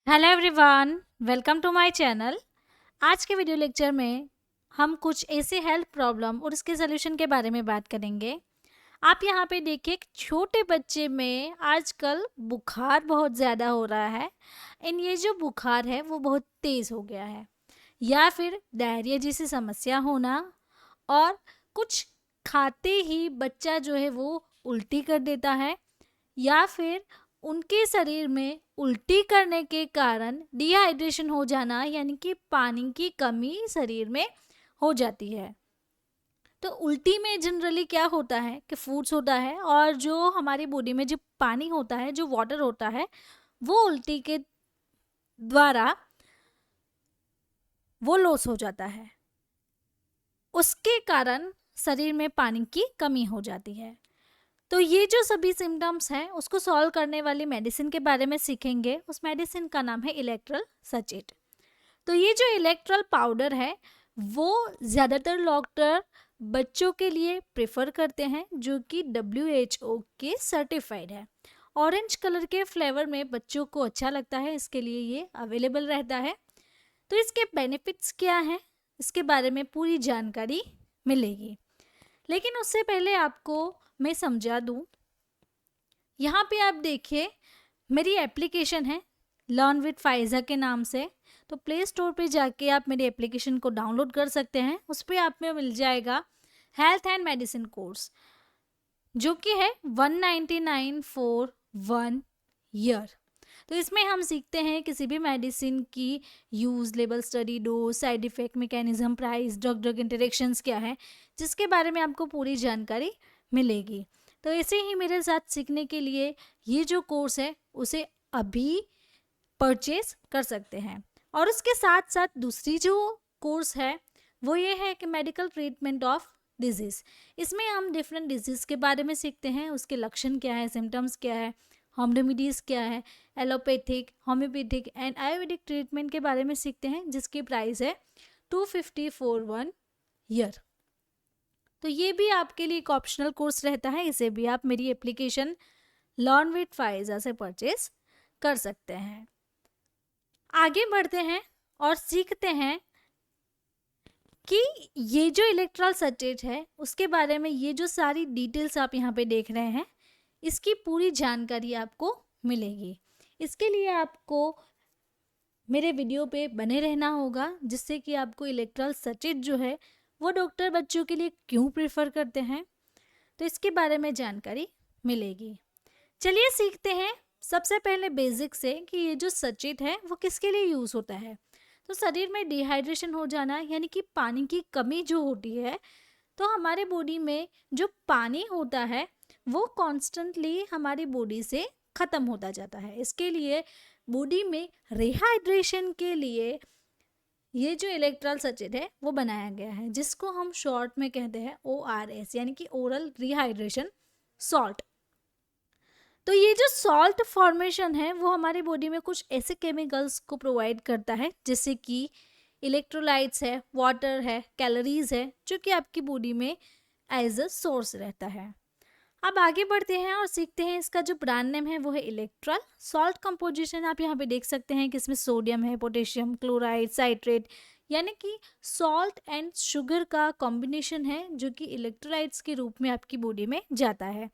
Hello everyone, welcome to my channel. आज के video lecture में हम कुछ ऐसे हेल्थ प्रॉब्लम और उसके सोल्यूशन के बारे में बात करेंगे। आप यहाँ पे देखिए, एक छोटे बच्चे में आजकल बुखार बहुत ज़्यादा हो रहा है। एंड ये जो बुखार है वो बहुत तेज़ हो गया है, या फिर डायरिया जैसी समस्या होना, और कुछ खाते ही बच्चा जो है वो उल्टी कर देता है, या फिर उनके शरीर में उल्टी करने के कारण डिहाइड्रेशन हो जाना, यानी कि पानी की कमी शरीर में हो जाती है। तो उल्टी में जनरली क्या होता है कि फूड्स होता है, और जो हमारी बॉडी में जो पानी होता है, जो वाटर होता है, वो उल्टी के द्वारा वो लॉस हो जाता है। उसके कारण शरीर में पानी की कमी हो जाती है। तो ये जो सभी सिम्टम्स हैं उसको सॉल्व करने वाली मेडिसिन के बारे में सीखेंगे। उस मेडिसिन का नाम है इलेक्ट्रल सचेट। तो ये जो इलेक्ट्रल पाउडर है वो ज़्यादातर डॉक्टर बच्चों के लिए प्रेफर करते हैं, जो कि WHO के सर्टिफाइड है। ऑरेंज कलर के फ्लेवर में बच्चों को अच्छा लगता है, इसके लिए ये अवेलेबल रहता है। तो इसके बेनिफिट्स क्या हैं, इसके बारे में पूरी जानकारी मिलेगी। लेकिन उससे पहले आपको मैं समझा दूं, यहाँ पे आप देखिए मेरी एप्लीकेशन है लर्न विद फाइजा के नाम से। तो प्ले स्टोर पे जाके आप मेरी एप्लीकेशन को डाउनलोड कर सकते हैं। उस पर आप में मिल जाएगा हेल्थ एंड मेडिसिन कोर्स, जो कि है 199 फॉर 1 ईयर। तो इसमें हम सीखते हैं किसी भी मेडिसिन की use, level study, dose, side effect, mechanism, price, drug drug interactions क्या है, जिसके बारे में आपको पूरी जानकारी मिलेगी। तो ऐसे ही मेरे साथ सीखने के लिए ये जो कोर्स है उसे अभी परचेज कर सकते हैं। और उसके साथ साथ दूसरी जो कोर्स है वो ये है कि मेडिकल ट्रीटमेंट ऑफ डिजीज़। इसमें हम डिफरेंट डिजीज़ के बारे में सीखते हैं, उसके लक्षण क्या है, सिम्टम्स क्या है, होम रेमिडीज़ क्या है, allopathic, homeopathic and Ayurvedic treatment के बारे में सीखते हैं, जिसकी प्राइस है 250 फॉर 1 ईयर। तो ये भी आपके लिए एक ऑप्शनल कोर्स रहता है, इसे भी आप मेरी एप्लीकेशन लर्न विद फाइजा से परचेज कर सकते हैं। आगे बढ़ते हैं और सीखते हैं कि ये जो इलेक्ट्रॉल सचेट है उसके बारे में, ये जो सारी डिटेल्स आप यहाँ पे देख रहे हैं, इसकी पूरी जानकारी आपको मिलेगी। इसके लिए आपको मेरे वीडियो पे बने रहना होगा, जिससे कि आपको इलेक्ट्रॉल सचेट जो है वो डॉक्टर बच्चों के लिए क्यों प्रेफर करते हैं, तो इसके बारे में जानकारी मिलेगी। चलिए सीखते हैं सबसे पहले बेसिक से कि ये जो सचेत है वो किसके लिए यूज़ होता है। तो शरीर में डिहाइड्रेशन हो जाना, यानी कि पानी की कमी जो होती है, तो हमारे बॉडी में जो पानी होता है वो कॉन्स्टेंटली हमारी बॉडी से ख़त्म होता जाता है। इसके लिए बॉडी में रिहाइड्रेशन के लिए ये जो इलेक्ट्रॉल सचेत है वो बनाया गया है, जिसको हम शॉर्ट में कहते हैं ORS, यानी कि ओरल रिहाइड्रेशन सॉल्ट। तो ये जो सॉल्ट फॉर्मेशन है वो हमारी बॉडी में कुछ ऐसे केमिकल्स को प्रोवाइड करता है, जैसे कि इलेक्ट्रोलाइट्स है, वाटर है, कैलोरीज है, जो कि आपकी बॉडी में एज अ सोर्स रहता है। अब आगे बढ़ते हैं और सीखते हैं इसका जो ब्रांड नेम है वो है इलेक्ट्रॉल। सॉल्ट कंपोजिशन आप यहाँ पे देख सकते हैं कि इसमें सोडियम है, पोटेशियम, क्लोराइड, साइट्रेट, यानी कि सॉल्ट एंड शुगर का कॉम्बिनेशन है, जो कि इलेक्ट्रोलाइट्स के रूप में आपकी बॉडी में जाता है।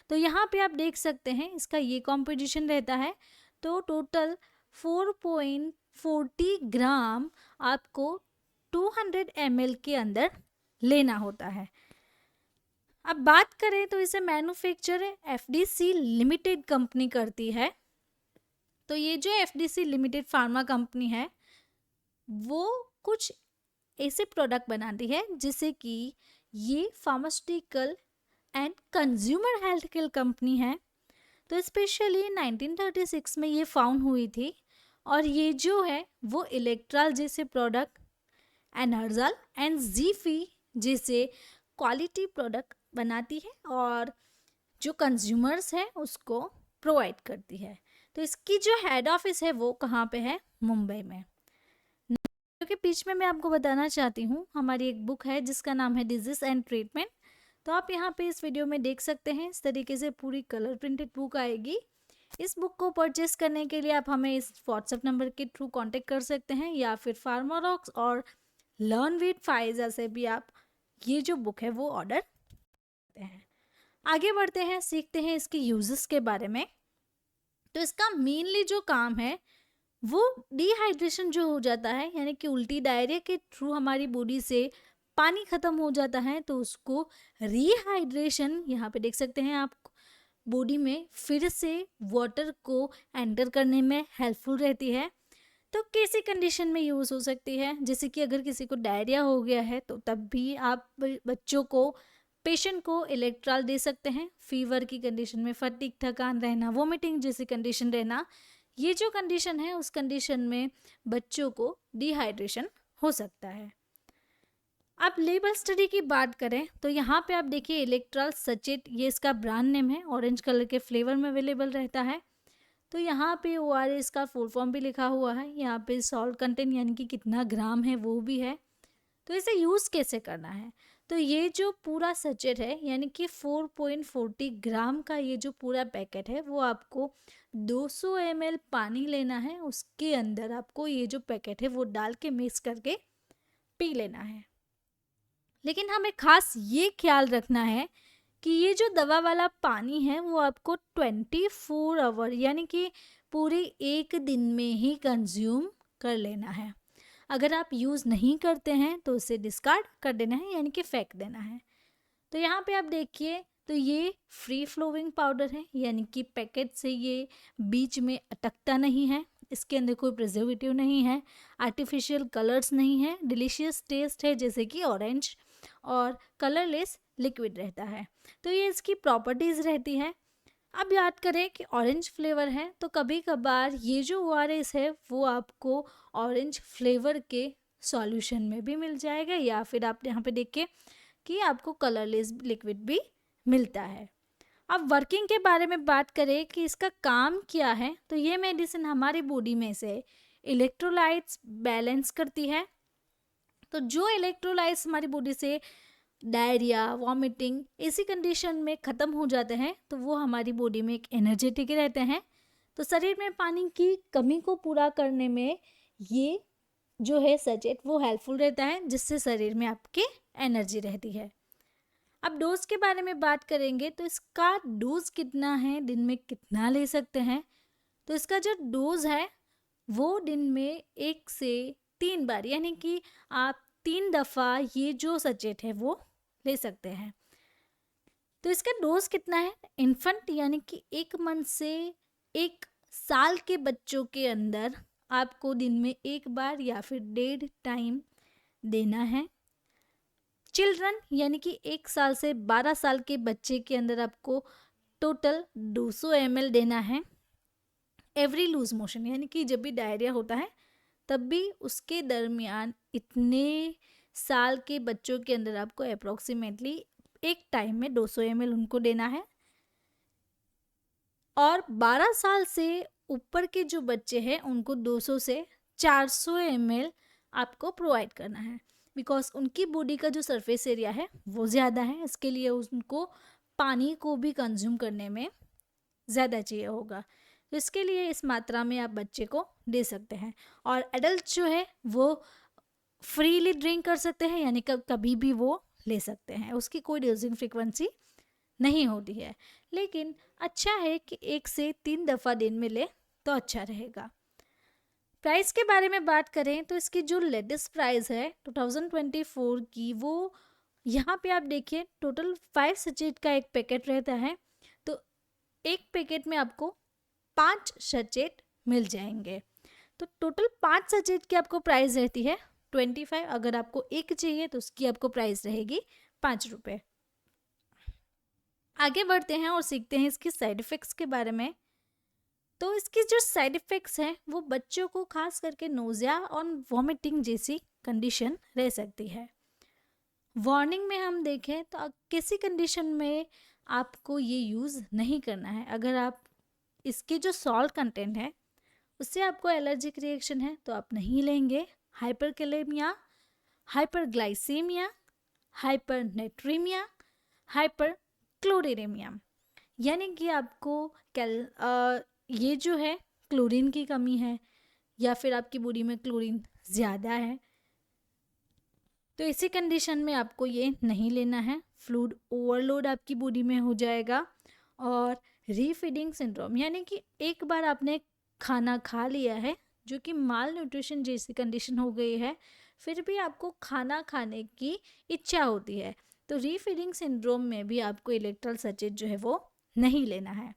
तो यहाँ पे आप देख सकते हैं इसका ये कॉम्पोजिशन रहता है। तो टोटल 4.40 ग्राम आपको 200 ml के अंदर लेना होता है। अब बात करें तो इसे मैन्युफैक्चर FDC लिमिटेड कंपनी करती है। तो ये जो FDC लिमिटेड फार्मा कंपनी है वो कुछ ऐसे प्रोडक्ट बनाती है जिससे कि ये pharmaceutical and consumer health care company है। तो स्पेशली 1936 में ये फाउंड हुई थी, और ये जो है वो इलेक्ट्रॉल जैसे प्रोडक्ट, एनर्जाल एंड जीफी जैसे क्वालिटी प्रोडक्ट बनाती है, और जो कंज्यूमर्स हैं उसको प्रोवाइड करती है। तो इसकी जो हेड ऑफिस है वो कहाँ पे है? मुंबई में। क्योंकि बीच में मैं आपको बताना चाहती हूँ, हमारी एक बुक है जिसका नाम है डिजीज एंड ट्रीटमेंट। तो आप यहाँ पे इस वीडियो में देख सकते हैं, इस तरीके से पूरी कलर प्रिंटेड बुक आएगी। इस बुक को परचेस करने के लिए आप हमें इस व्हाट्सएप नंबर के थ्रू कांटेक्ट कर सकते हैं, या फिर फार्मारॉक्स और लर्न विद फाइजा से भी आप ये जो बुक है वो ऑर्डर करते हैं। आगे बढ़ते हैं, सीखते हैं इसके यूजेस के बारे में। तो इसका मेनली जो काम है वो डिहाइड्रेशन जो हो जाता है, यानी कि उल्टी डायरिया के थ्रू हमारी बॉडी से पानी खत्म हो जाता है, तो उसको रिहाइड्रेशन, यहाँ पे देख सकते हैं आप, बॉडी में फिर से वाटर को एंटर करने में हेल्पफुल रहती है। तो कैसी कंडीशन में यूज़ हो सकती है, जैसे कि अगर किसी को डायरिया हो गया है तो तब भी आप बच्चों को, पेशेंट को इलेक्ट्रॉल दे सकते हैं। फीवर की कंडीशन में, फटीग, थकान रहना, वोमिटिंग जैसी कंडीशन रहना, ये जो कंडीशन है उस कंडीशन में बच्चों को डिहाइड्रेशन हो सकता है। अब लेबल स्टडी की बात करें तो यहाँ पे आप देखिए इलेक्ट्रॉल सचेट, ये इसका ब्रांड नेम है, ऑरेंज कलर के फ्लेवर में अवेलेबल रहता है। तो यहाँ पे ORS का फुल फॉर्म भी लिखा हुआ है, यहाँ पे सॉल्ट कंटेंट यानी कि कितना ग्राम है वो भी है। तो इसे यूज़ कैसे करना है, तो ये जो पूरा सचेट है यानी कि 4.40 ग्राम का ये जो पूरा पैकेट है वो आपको 200 ml पानी लेना है, उसके अंदर आपको ये जो पैकेट है वो डाल के मिक्स करके पी लेना है। लेकिन हमें खास ये ख्याल रखना है कि ये जो दवा वाला पानी है वो आपको 24 आवर यानी कि पूरे एक दिन में ही कंज्यूम कर लेना है। अगर आप यूज़ नहीं करते हैं तो उसे डिस्कार्ड कर देना है, यानी कि फेंक देना है। तो यहाँ पे आप देखिए, तो ये फ्री फ्लोइंग पाउडर है, यानी कि पैकेट से ये बीच में अटकता नहीं है, इसके अंदर कोई प्रिजर्वेटिव नहीं है, आर्टिफिशियल कलर्स नहीं है, डिलीशियस टेस्ट है जैसे कि ऑरेंज, और कलरलेस लिक्विड रहता है। तो ये इसकी प्रॉपर्टीज़ रहती है। अब याद करें कि ऑरेंज फ्लेवर है, तो कभी कभार ये जो ORS है वो आपको ऑरेंज फ्लेवर के सॉल्यूशन में भी मिल जाएगा, या फिर आप यहाँ पे देखिए कि आपको कलरलेस लिक्विड भी मिलता है। अब वर्किंग के बारे में बात करें कि इसका काम क्या है, तो ये मेडिसिन हमारी बॉडी में से इलेक्ट्रोलाइट्स बैलेंस करती है। तो जो इलेक्ट्रोलाइट्स हमारी बॉडी से डायरिया, वॉमिटिंग ऐसी कंडीशन में ख़त्म हो जाते हैं, तो वो हमारी बॉडी में एक एनर्जेटिक रहते हैं। तो शरीर में पानी की कमी को पूरा करने में ये जो है सचेट वो हेल्पफुल रहता है, जिससे शरीर में आपके एनर्जी रहती है। अब डोज के बारे में बात करेंगे, तो इसका डोज कितना है, दिन में कितना ले सकते हैं। तो इसका जो डोज है वो दिन में 1 से 3 बार, यानी कि आप 3 दफ़ा ये जो सचेट है वो ले सकते हैं। तो इसका डोज कितना है, इन्फेंट यानी कि 1 मंथ से 1 साल के बच्चों के अंदर आपको दिन में 1 बार या फिर 1.5 टाइम देना है। चिल्ड्रन यानी कि 1 साल से 12 साल के बच्चे के अंदर आपको टोटल 200 ml देना है। एवरी लूज मोशन यानी कि जब भी डायरिया होता है तब भी उसके दरमियान इतने साल के बच्चों के अंदर आपको अप्रोक्सीमेटली एक टाइम में 200 ml उनको देना है। और 12 साल से ऊपर के जो बच्चे हैं उनको 200 से 400 ml आपको प्रोवाइड करना है, बिकॉज उनकी बॉडी का जो सरफेस एरिया है वो ज़्यादा है, इसके लिए उनको पानी को भी कंज्यूम करने में ज़्यादा चाहिए होगा। तो इसके लिए इस मात्रा में आप बच्चे को दे सकते हैं। और एडल्ट जो है वो फ्रीली ड्रिंक कर सकते हैं, यानी कभी भी वो ले सकते हैं, उसकी कोई डोजिंग फ्रीक्वेंसी नहीं होती है। लेकिन अच्छा है कि 1 से 3 दफ़ा दिन में ले तो अच्छा रहेगा। प्राइस के बारे में बात करें तो इसकी जो लेटेस्ट प्राइस है 2024 की, वो यहाँ पे आप देखिए टोटल 5 सचेट का एक पैकेट रहता है। तो एक पैकेट में आपको 5 सचेट मिल जाएंगे। तो टोटल 5 सचेट की आपको प्राइस रहती है 25। अगर आपको एक चाहिए तो उसकी आपको प्राइस रहेगी 5 रुपये। आगे बढ़ते हैं और सीखते हैं इसके साइड इफ़ेक्ट्स के बारे में। तो इसकी जो साइड इफ़ेक्ट्स हैं वो बच्चों को खास करके नोज़िया और वॉमिटिंग जैसी कंडीशन रह सकती है। वार्निंग में हम देखें तो किसी कंडीशन में आपको ये यूज़ नहीं करना है। अगर आप इसके जो सॉल्ट कंटेंट है उससे आपको एलर्जिक रिएक्शन है तो आप नहीं लेंगे। हाइपरकैलेमिया, हाइपरग्लाइसीमिया, हाइपरनेट्रीमिया, हाइपरक्लोरिडेमिया, यानी कि आपको ये जो है क्लोरीन की कमी है या फिर आपकी बॉडी में क्लोरीन ज़्यादा है, तो इसी कंडीशन में आपको ये नहीं लेना है। फ्लूइड ओवरलोड आपकी बॉडी में हो जाएगा। और रीफीडिंग सिंड्रोम यानी कि एक बार आपने खाना खा लिया है, जो कि माल न्यूट्रिशन जैसी कंडीशन हो गई है, फिर भी आपको खाना खाने की इच्छा होती है, तो रीफीडिंग सिंड्रोम में भी आपको इलेक्ट्रल सचेत जो है वो नहीं लेना है।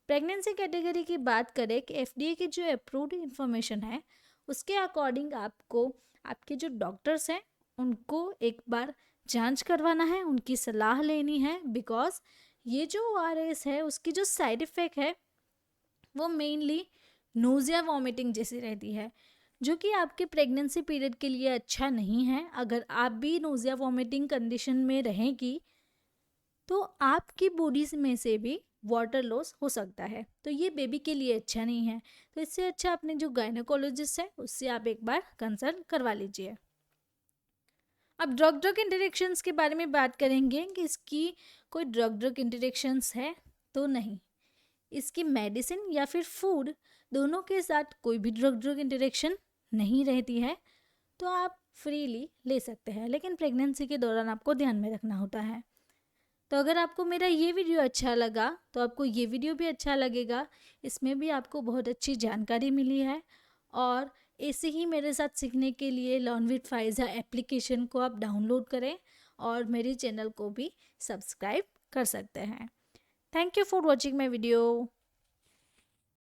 प्रेगनेंसी कैटेगरी की बात करें कि एफडीए की जो अप्रूव्ड इंफॉर्मेशन है उसके अकॉर्डिंग आपको आपके जो डॉक्टर्स हैं उनको एक बार जांच करवाना है, उनकी सलाह लेनी है। बिकॉज ये जो ओआरएस है उसकी जो साइड इफ़ेक्ट है वो मेनली नोज़िया वॉमिटिंग जैसी रहती है, जो कि आपके प्रेगनेंसी पीरियड के लिए अच्छा नहीं है। अगर आप भी नोज़िया वॉमिटिंग कंडीशन में रहेंगी तो आपकी बॉडी में से भी वाटर लॉस हो सकता है, तो ये बेबी के लिए अच्छा नहीं है। तो इससे अच्छा अपने जो गायनोकोलॉजिस्ट है उससे आप एक बार कंसल्ट करवा लीजिए। अब ड्रग ड्रग इंटरेक्शंस के बारे में बात करेंगे कि इसकी कोई ड्रग ड्रग इंटरेक्शंस है तो नहीं। इसकी मेडिसिन या फिर फूड दोनों के साथ कोई भी ड्रग ड्रग इंटरेक्शन नहीं रहती है, तो आप फ्रीली ले सकते हैं, लेकिन प्रेगनेंसी के दौरान आपको ध्यान में रखना होता है। तो अगर आपको मेरा ये वीडियो अच्छा लगा तो आपको ये वीडियो भी अच्छा लगेगा। इसमें भी आपको बहुत अच्छी जानकारी मिली है। और ऐसे ही मेरे साथ सीखने के लिए लर्न विद फाइजा एप्लीकेशन को आप डाउनलोड करें और मेरे चैनल को भी सब्सक्राइब कर सकते हैं। Thank you for watching my video.